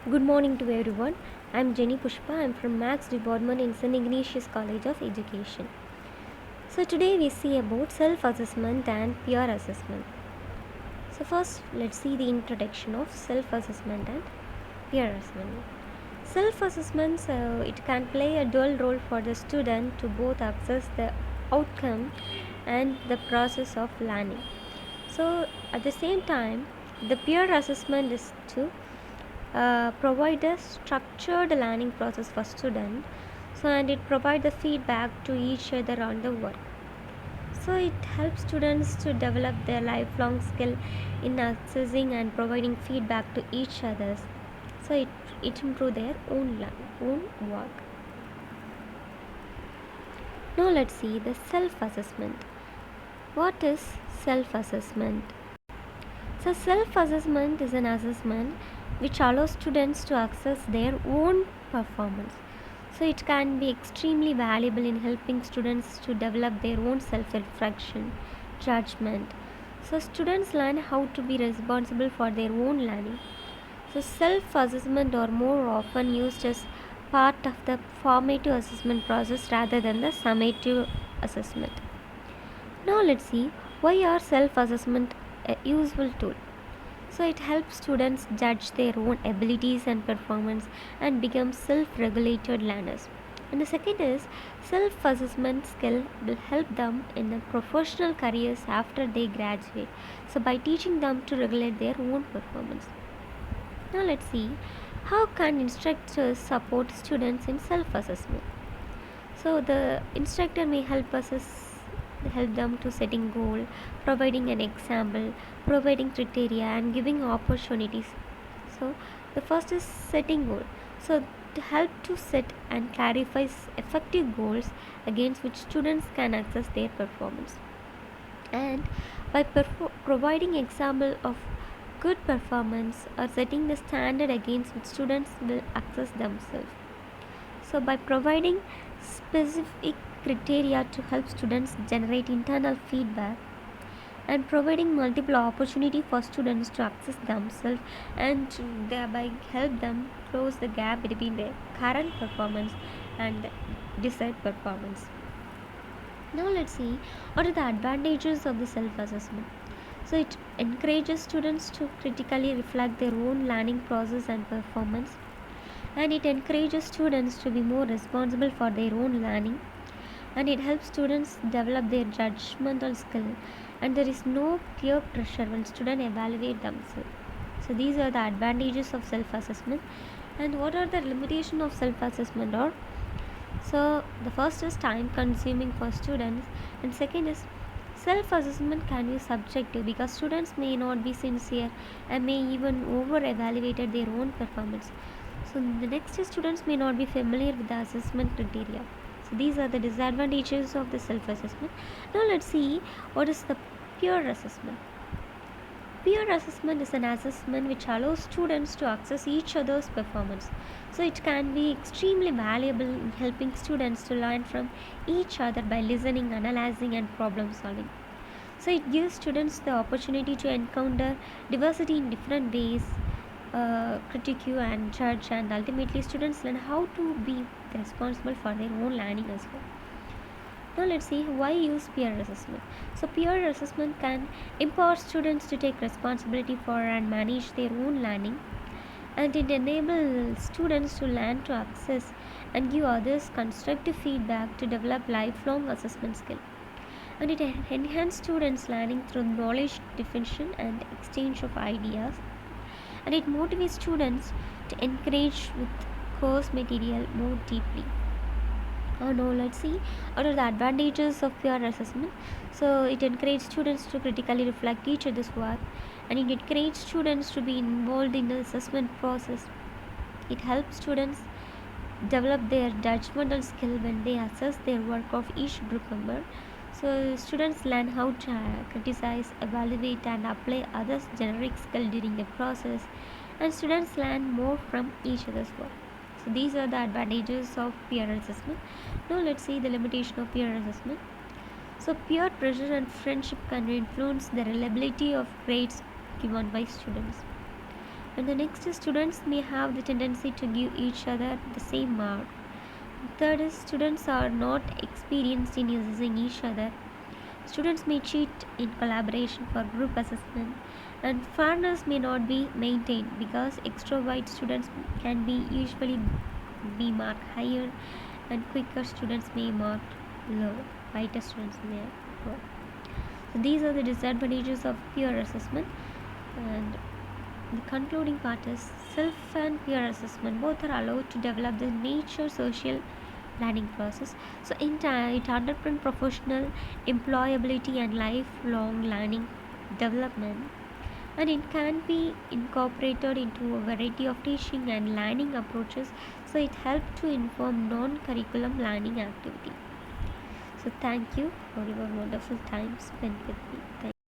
Good morning to everyone. I'm Jenny Pushpa. I'm from Max Department in St. Ignatius College of Education. So today we see about self-assessment and peer assessment. So first let's see the introduction of self-assessment and peer assessment. Self-assessment it can play a dual role for the student to both assess the outcome and the process of learning. So at the same time, the peer assessment is to provide a structured learning process for students, and it provides the feedback to each other on the work. So it helps students to develop their lifelong skill in accessing and providing feedback to each others. So it improve their own work. Now let's see the self-assessment. What is self-assessment? So self-assessment is an assessment which allows students to assess their own performance. So it can be extremely valuable in helping students to develop their own self-reflection, judgment. So students learn how to be responsible for their own learning. So self-assessment are more often used as part of the formative assessment process rather than the summative assessment. Now let's see why are self-assessment a useful tool. So it helps students judge their own abilities and performance and become self-regulated learners. And the second is self-assessment skill will help them in their professional careers after they graduate. So by teaching them to regulate their own performance. Now let's see how can instructors support students in self-assessment. So the instructor may help them to setting goal, providing an example, providing criteria and giving opportunities. So the first is setting goal. So to help to set and clarify effective goals against which students can access their performance. And by providing example of good performance or setting the standard against which students will access themselves. So by providing specific criteria to help students generate internal feedback and providing multiple opportunity for students to access themselves and to thereby help them close the gap between their current performance and desired performance. Now let's see what are the advantages of the self-assessment. So it encourages students to critically reflect their own learning process and performance, and it encourages students to be more responsible for their own learning, and it helps students develop their judgmental skill, and there is no peer pressure when students evaluate themselves. So these are the advantages of self-assessment. And what are the limitations of self-assessment? Or so the first is time consuming for students, and second is self-assessment can be subjective because students may not be sincere and may even over evaluate their own performance. So the next is students may not be familiar with the assessment criteria. So these are the disadvantages of the self-assessment. Now let's see what is the peer assessment. Peer assessment is an assessment which allows students to access each other's performance. So it can be extremely valuable in helping students to learn from each other by listening, analyzing and problem solving. So it gives students the opportunity to encounter diversity in different ways, critique and judge, and ultimately students learn how to be responsible for their own learning as well. Now let's see why use peer assessment. So peer assessment can empower students to take responsibility for and manage their own learning, and it enables students to learn to access and give others constructive feedback to develop lifelong assessment skill. And it enhances students learning through knowledge diffusion and exchange of ideas, and it motivates students to engage with course material more deeply. Now let's see what are the advantages of peer assessment. So it encourages students to critically reflect each other's work, and it encourages students to be involved in the assessment process. It helps students develop their judgmental skill when they assess their work of each group member. So students learn how to criticize, evaluate and apply others' generic skill during the process, and students learn more from each other's work. So these are the advantages of peer assessment. Now let's see the limitation of peer assessment. So peer pressure and friendship can influence the reliability of grades given by students. And the next is students may have the tendency to give each other the same mark. Third is students are not experienced in using each other. Students may cheat in collaboration for group assessment, and fairness may not be maintained because extrovert students can be usually be marked higher, and quicker students may mark lower. Quieter students may lower. So these are the disadvantages of peer assessment. And the concluding part is self and peer assessment both are allowed to develop the nature social learning process. So it underpins professional employability and lifelong learning development, and it can be incorporated into a variety of teaching and learning approaches. So it helps to inform non-curriculum learning activity. So thank you for your wonderful time spent with me. Thank